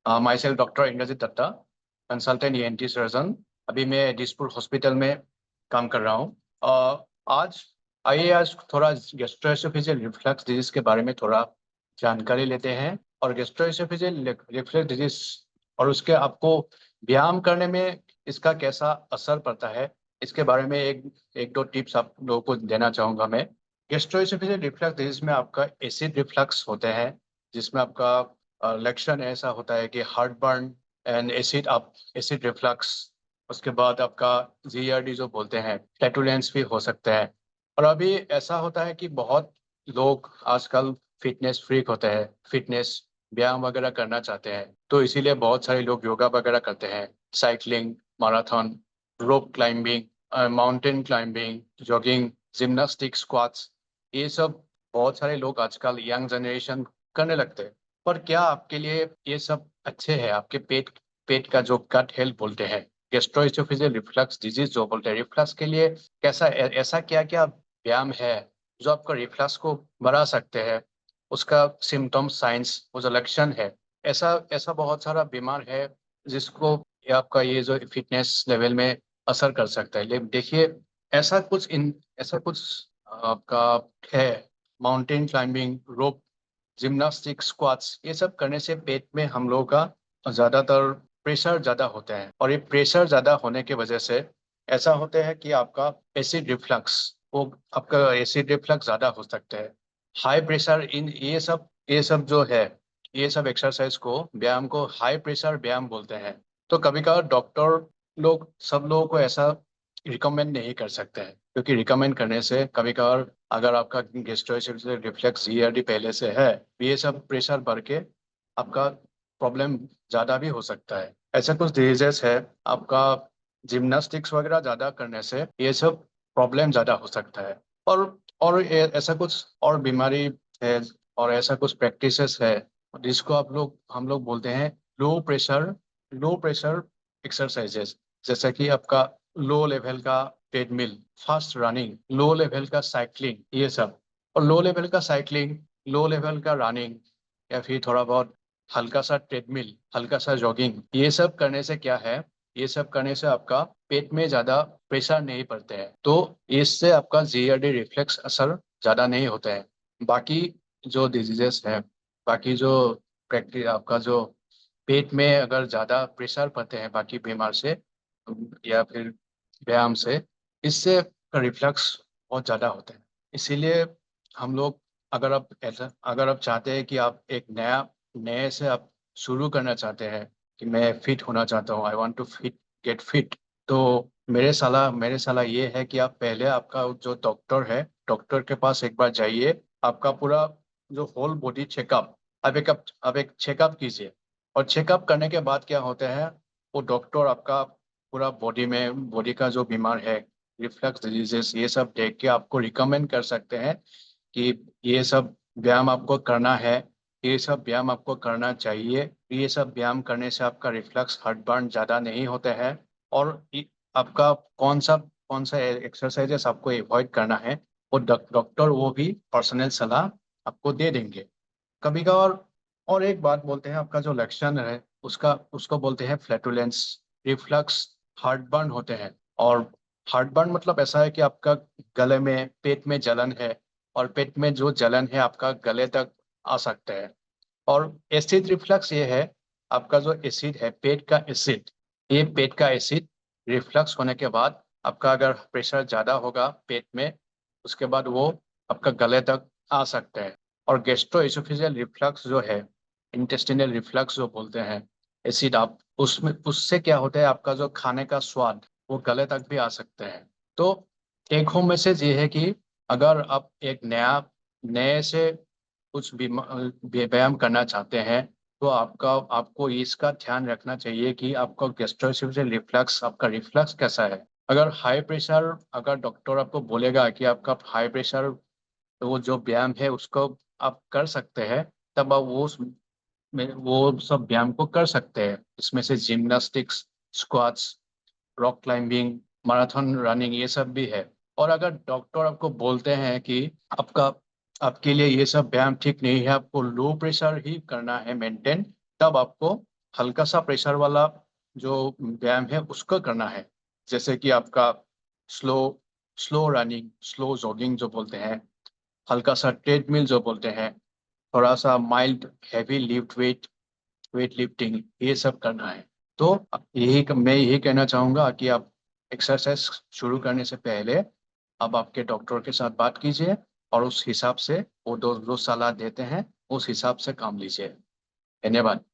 My self doctor Indrajit Dutta, consultant ENT surgeon. अभी मैं Dispur hospital में काम कर रहा हूँ। आज आज थोड़ा गैस्ट्रोएसोफेजियल रिफ्लक्स डिजीज के बारे में थोड़ा जानकारी लेते हैं। और गैस्ट्रोएसोफेजियल रिफ्लक्स डिजीज और उसके आपको व्यायाम करने में इसका कैसा असर पड़ता है, इसके बारे में एक एक दो टिप्स आप लोगों को देना चाहूँगा मैं। गैस्ट्रोएसोफेजियल रिफ्लक्स डिजीज में आपका एसिड रिफ्लक्स होते हैं, जिसमें आपका लक्षण ऐसा होता है कि heart burn and acid reflux. उसके बाद आपका जीआरडी जो बोलते हैं, फ्लैटुलेंस भी हो सकता है। और अभी ऐसा होता है कि बहुत लोग आजकल फिटनेस फ्रीक होते हैं, फिटनेस व्यायाम वगैरह करना चाहते हैं, तो इसीलिए बहुत सारे लोग योगा वगैरह करते हैं, cycling, marathon, rope climbing, mountain climbing, jogging, gymnastic, squats, ये सब बहुत सारे लोग आजकल यंग जनरेशन करने लगते हैं। पर क्या आपके लिए ये सब अच्छे हैं? आपके पेट पेट का जो गट हेल्थ बोलते हैं, गैस्ट्रोएसोफेजियल रिफ्लक्स डिजीज जो बोलते हैं, रिफ्लक्स के लिए कैसा ऐसा क्या क्या व्यायाम है जो आपका रिफ्लक्स को बढ़ा सकते हैं? उसका सिम्टम्स, साइंस, वो जो लक्षण है, ऐसा ऐसा बहुत सारा बीमार है जिसको ये आपका ये जो फिटनेस लेवल में असर कर सकता है। लेकिन देखिए, ऐसा कुछ आपका है। माउंटेन क्लाइंबिंग, रोप, जिम्नास्टिक, स्क्वाट्स, ये सब करने से पेट में हम लोगों का ज्यादातर प्रेशर ज्यादा होता है, और ये प्रेशर ज्यादा होने की वजह से ऐसा होता है कि आपका एसिड रिफ्लक्स, वो आपका एसिड रिफ्लक्स ज्यादा हो सकता है। हाई प्रेशर इन ये सब जो है, ये सब एक्सरसाइज को, व्यायाम को हाई प्रेशर व्यायाम बोलते हैं। तो कभी कभार डॉक्टर लोग सब लोगों को ऐसा रिकमेंड नहीं कर सकते हैं, क्योंकि रिकमेंड करने से कभी कभार अगर आपका गैस्ट्रोएसिडिक रिफ्लेक्स जीआरडी पहले से है, ये सब प्रेशर बढ़ के आपका प्रॉब्लम ज़्यादा भी हो सकता है। ऐसा कुछ डिजीजेस है आपका, जिम्नास्टिक्स वगैरह ज़्यादा करने से ये सब प्रॉब्लम ज़्यादा हो सकता है। ऐसा कुछ और बीमारी है, और ऐसा कुछ प्रैक्टिसेस है जिसको हम लोग बोलते हैं लो प्रेशर एक्सरसाइजेस। जैसे कि आपका लो लेवल का treadmill, fast running, low level का साइकिलिंग, ये सब। और लो लेवल का साइकिलिंग, लो लेवल का रनिंग, या फिर थोड़ा बहुत हल्का सा ट्रेडमिल, हल्का सा जॉगिंग, ये सब करने से क्या है, ये सब करने से आपका पेट में ज्यादा प्रेशर नहीं पड़ते हैं, तो इससे आपका जीआरडी रिफ्लेक्स असर ज्यादा नहीं होता है। बाकी जो डिजीजेस है, बाकी जो प्रैक्टिस आपका जो पेट में अगर ज्यादा प्रेशर पड़ते हैं बाकी बीमार से या फिर व्यायाम से, इससे रिफ्लक्स बहुत ज़्यादा होता है। इसीलिए हम लोग, अगर आप चाहते हैं कि आप एक नए से आप शुरू करना चाहते हैं कि मैं फिट होना चाहता हूँ, I want to get fit, तो मेरे सलाह ये है कि आप पहले आपका जो डॉक्टर है, डॉक्टर के पास एक बार जाइए। आपका पूरा जो होल बॉडी चेकअप, आप एक चेकअप कीजिए। और चेकअप करने के बाद क्या होता है, वो डॉक्टर आपका पूरा बॉडी का जो बीमार है, रिफ्लक्स डिजीजेस, ये सब देख के आपको रिकमेंड कर सकते हैं कि ये सब व्यायाम आपको करना है, ये सब व्यायाम आपको करना चाहिए। ये सब व्यायाम करने से आपका रिफ्लक्स हार्ट बर्न ज़्यादा नहीं होता है। और आपका कौन सा एक्सरसाइजेस आपको अवॉइड करना है, वो डॉक्टर वो भी पर्सनल सलाह आपको दे देंगे। कभी का और एक बात बोलते हैं, आपका जो लक्षण है उसका, उसको बोलते हैं फ्लैटुलेंस, रिफ्लक्स, हार्टबर्न होते हैं। और हार्टबर्न मतलब ऐसा है कि आपका गले में, पेट में जलन है, और पेट में जो जलन है आपका गले तक आ सकता है। और एसिड रिफ्लक्स ये है, आपका जो एसिड है, पेट का एसिड, ये पेट का एसिड रिफ्लक्स होने के बाद आपका अगर प्रेशर ज़्यादा होगा पेट में, उसके बाद वो आपका गले तक आ सकता है। और गैस्ट्रो एसोफेजियल रिफ्लक्स जो है, इंटेस्टिनल रिफ्लक्स जो बोलते हैं, एसिड आप उसमें, उससे क्या होता है, आपका जो खाने का स्वाद वो गले तक भी आ सकते हैं। तो टेक होम मैसेज ये है कि अगर आप एक नए से कुछ भी व्यायाम करना चाहते हैं, तो आपको इसका ध्यान रखना चाहिए कि आपका गैस्ट्रोएसोफेजियल रिफ्लक्स, आपका रिफ्लक्स कैसा है। अगर हाई प्रेशर, अगर डॉक्टर आपको बोलेगा कि आपका हाई प्रेशर, तो वो जो व्यायाम है उसको आप कर सकते हैं, तब आप वो सब व्यायाम को कर सकते हैं। इसमें से gymnastics, squats, rock climbing, marathon running, ये सब भी है। और अगर डॉक्टर आपको बोलते हैं कि आपका आपके लिए ये सब व्यायाम ठीक नहीं है, आपको लो प्रेशर ही करना है मेंटेन, तब आपको हल्का सा प्रेशर वाला जो व्यायाम है उसको करना है, जैसे कि आपका slow slow running, slow jogging जो बोलते हैं, हल्का सा ट्रेडमिल जो बोलते हैं, थोड़ा सा माइल्ड हैवी वेट लिफ्टिंग, ये सब करना है। तो मैं यही कहना चाहूँगा कि आप एक्सरसाइज शुरू करने से पहले आप आपके डॉक्टर के साथ बात कीजिए और उस हिसाब से वो जो सलाह देते हैं उस हिसाब से काम लीजिए। धन्यवाद।